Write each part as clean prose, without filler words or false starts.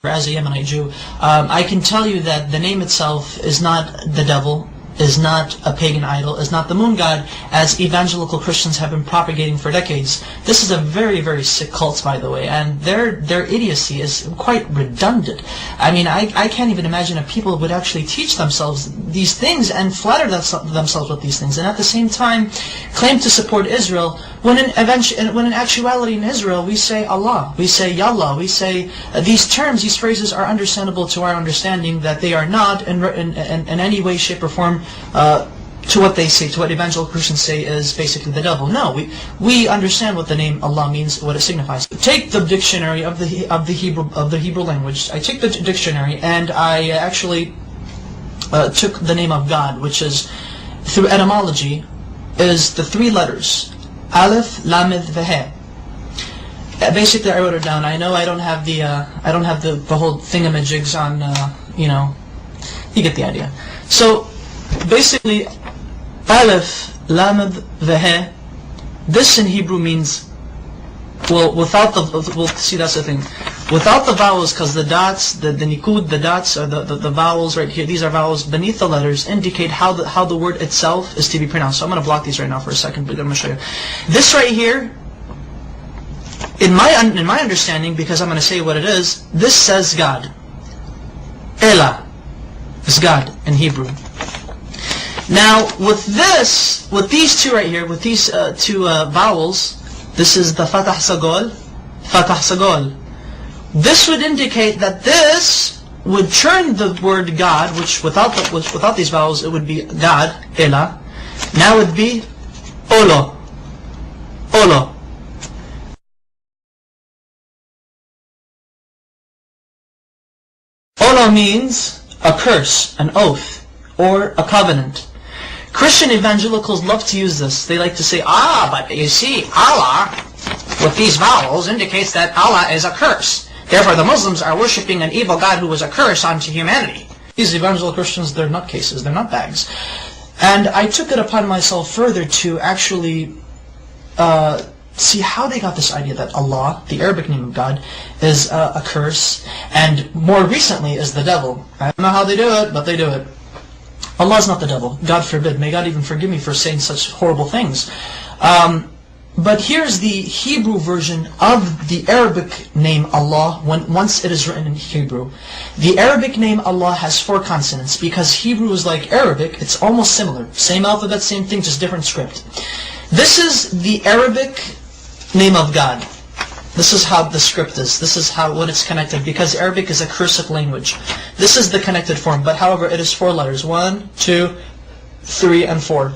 as a Yemenite Jew, I can tell you that the name itself is not the devil, is not a pagan idol, is not the moon god, as evangelical Christians have been propagating for decades. This is a very, very sick cult, by the way, and their idiocy is quite redundant. I mean, I can't even imagine if people would actually teach themselves these things and flatter themselves with these things, and at the same time claim to support Israel, when in actuality in Israel we say Allah, we say Yallah, we say these terms, these phrases are understandable to our understanding, that they are not in any way, shape or form to what they say, to what evangelical Christians say is basically the devil. No, we understand what the name Allah means, what it signifies. Take the dictionary of the Hebrew language. I take the dictionary and I actually took the name of God, which is, through etymology, is the three letters Aleph, Lamed, Vehe. Basically, I wrote it down. I know I don't have the whole thingamajigs on, you get the idea. So basically, Aleph, Lamed, Vehe, this in Hebrew means, well, see, that's the thing. Without the vowels, because the dots, the nikud, the dots, are the vowels right here, these are vowels beneath the letters, indicate how the word itself is to be pronounced. So I'm going to block these right now for a second, but I'm going to show you. This right here, in my understanding, because I'm going to say what it is, this says God. Elah is God in Hebrew. Now, with these two right here, with these two vowels, this is the Fatah Sagol, Fatah Sagol. This would indicate that this would turn the word God, which without these vowels it would be God, Elah. Now it would be Olo, Olo. Olo means a curse, an oath, or a covenant. Christian evangelicals love to use this. They like to say, but you see, Allah, with these vowels, indicates that Allah is a curse. Therefore, the Muslims are worshipping an evil God who was a curse onto humanity. These evangelical Christians, they're nutcases, they're nutbags. And I took it upon myself further to actually see how they got this idea that Allah, the Arabic name of God, is a curse, and more recently is the devil. I don't know how they do it, but they do it. Allah is not the devil. God forbid. May God even forgive me for saying such horrible things. But here's the Hebrew version of the Arabic name Allah once it is written in Hebrew. The Arabic name Allah has 4 consonants because Hebrew is like Arabic. It's almost similar. Same alphabet, same thing, just different script. This is the Arabic name of God. This is how the script is. This is when it's connected, because Arabic is a cursive language. This is the connected form, but however it is 4 letters. 1, 2, 3, and 4.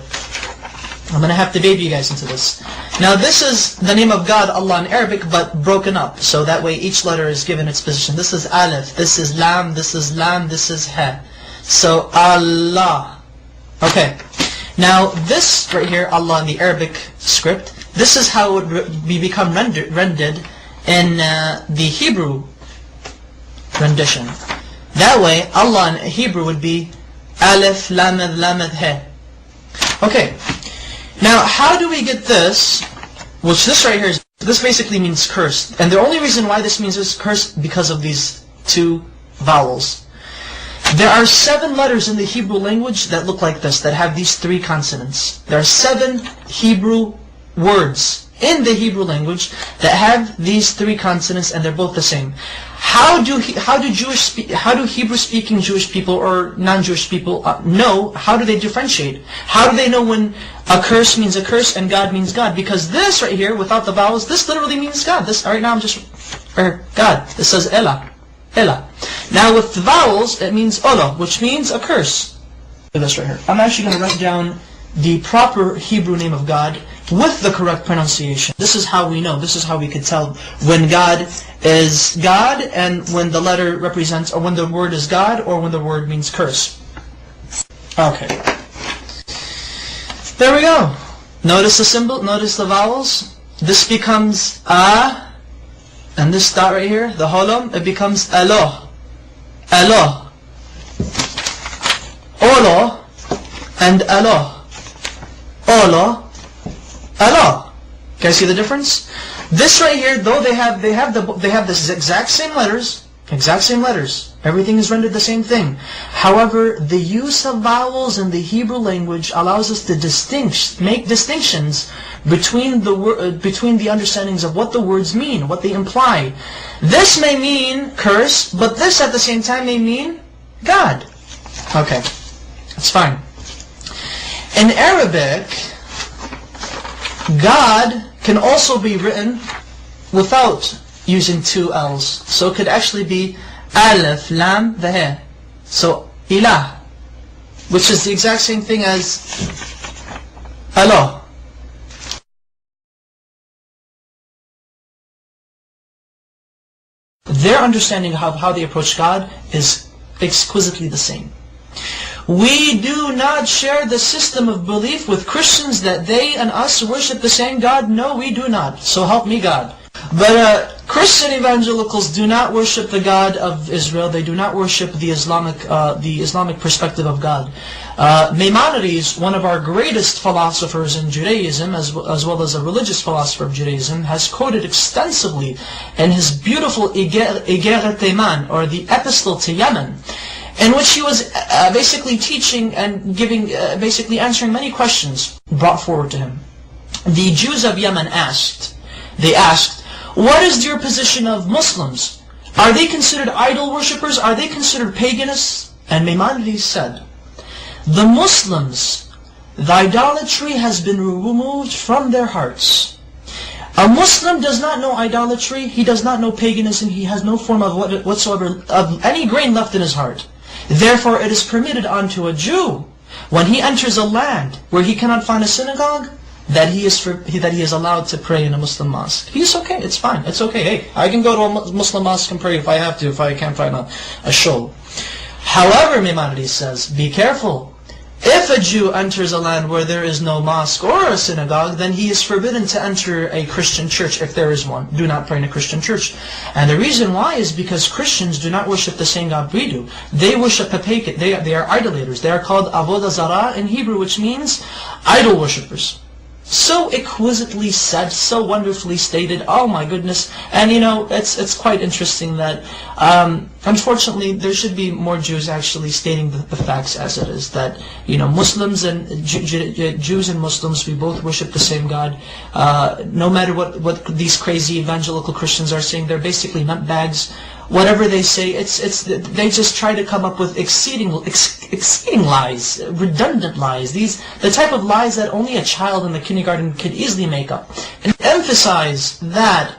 I'm going to have to baby you guys into this. Now this is the name of God, Allah, in Arabic, but broken up. So that way each letter is given its position. This is Aleph, this is Lam, this is Lam, this is Ha. So Allah. Okay. Now this right here, Allah in the Arabic script, this is how it would become rendered in the Hebrew rendition. That way, Allah in Hebrew would be Aleph, Lamed, Lamed, He. Okay. Now, how do we get this? Which this right here, this basically means curse. And the only reason why this means curse because of these 2 vowels. There are 7 letters in the Hebrew language that look like this, that have these 3 consonants. There are 7 Hebrew words in the Hebrew language that have these 3 consonants, and they're both the same. How do Hebrew-speaking Jewish people or non-Jewish people know? How do they differentiate? How do they know when a curse means a curse and God means God? Because this right here, without the vowels, this literally means God. This right now I'm just God. This says Elah, Elah. Now with the vowels, it means Ola, which means a curse. Look at this right here. I'm actually going to write down the proper Hebrew name of God with the correct pronunciation. This is how we know. This is how we could tell when God is God and when the letter represents, or when the word is God, or when the word means curse. Okay. There we go. Notice the symbol, notice the vowels. This becomes A, and this dot right here, the holom, it becomes Alo. Alo. Olo and Alo. Olo. Allah. Can you see the difference? This right here, though they have the exact same letters, Exact same letters. Everything is rendered the same thing. However, the use of vowels in the Hebrew language allows us to make distinctions between the understandings of what the words mean, what they imply. This may mean curse, but this at the same time may mean God. Okay, that's fine. In Arabic, God can also be written without using two L's. So it could actually be Alif, Lam, the He. So, Ilah, which is the exact same thing as Allah. Their understanding of how they approach God is exquisitely the same. We do not share the system of belief with Christians that they and us worship the same God. No, we do not. So help me God. But Christian evangelicals do not worship the God of Israel. They do not worship the Islamic perspective of God. Maimonides, one of our greatest philosophers in Judaism, as well as a religious philosopher of Judaism, has quoted extensively in his beautiful Igeret Teman, or the Epistle to Yemen, in which he was basically teaching and basically answering many questions brought forward to him. The Jews of Yemen asked, what is your position of Muslims? Are they considered idol worshippers? Are they considered paganists? And Maimonides said, the Muslims, the idolatry has been removed from their hearts. A Muslim does not know idolatry, he does not know paganism, he has no form of whatsoever of any grain left in his heart. Therefore it is permitted unto a Jew, when he enters a land where he cannot find a synagogue, that he is allowed to pray in a Muslim mosque. He's okay, it's fine, it's okay. Hey, I can go to a Muslim mosque and pray if I have to, if I can't find a shul. However, Maimonides says, be careful. If a Jew enters a land where there is no mosque or a synagogue, then he is forbidden to enter a Christian church if there is one. Do not pray in a Christian church. And the reason why is because Christians do not worship the same God we do. They worship papakat. They are idolaters. They are called avodah zarah in Hebrew, which means idol worshippers. So exquisitely said, so wonderfully stated. Oh my goodness! And you know, it's quite interesting that unfortunately there should be more Jews actually stating the facts as it is. That Muslims and Jews and Muslims, we both worship the same God. No matter what these crazy evangelical Christians are saying, they're basically nutbags. Whatever they say, they just try to come up with exceeding lies, redundant lies. The type of lies that only a child in the kindergarten could easily make up. And emphasize that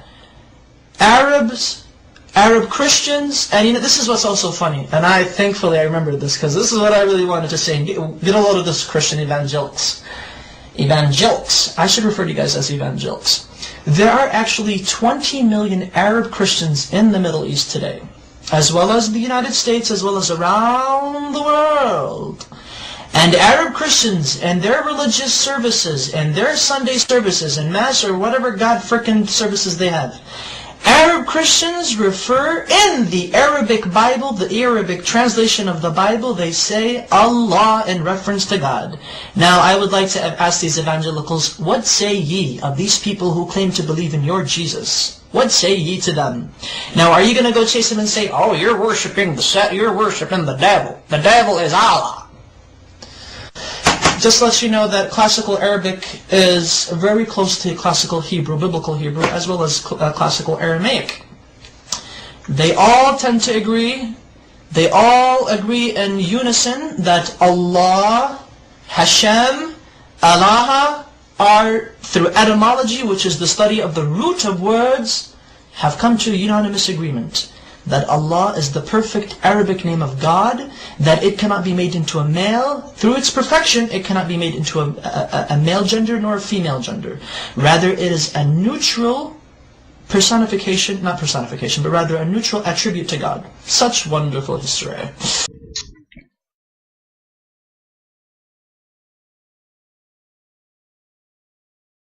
Arab Christians, and this is what's also funny, and thankfully I remembered this, because this is what I really wanted to say, get a load of this Christian evangelics. I should refer to you guys as evangelics. There are actually 20 million Arab Christians in the Middle East today, as well as the United States, as well as around the world. And Arab Christians and their religious services and their Sunday services and Mass or whatever God frickin' services they have, Arab Christians refer in the Arabic Bible, the Arabic translation of the Bible, they say Allah in reference to God. Now I would like to ask these evangelicals, what say ye of these people who claim to believe in your Jesus? What say ye to them? Now are you going to go chase them and say, oh, you're worshiping the devil. The devil is Allah. Just to let you know that classical Arabic is very close to classical Hebrew, biblical Hebrew, as well as classical Aramaic. They all tend to agree, they all agree in unison that Allah, Hashem, Allah are, through etymology, which is the study of the root of words, have come to unanimous agreement that Allah is the perfect Arabic name of God, that it cannot be made into a male. Through its perfection, it cannot be made into a male gender nor a female gender. Rather, it is a neutral personification, not personification, but rather a neutral attribute to God. Such wonderful history.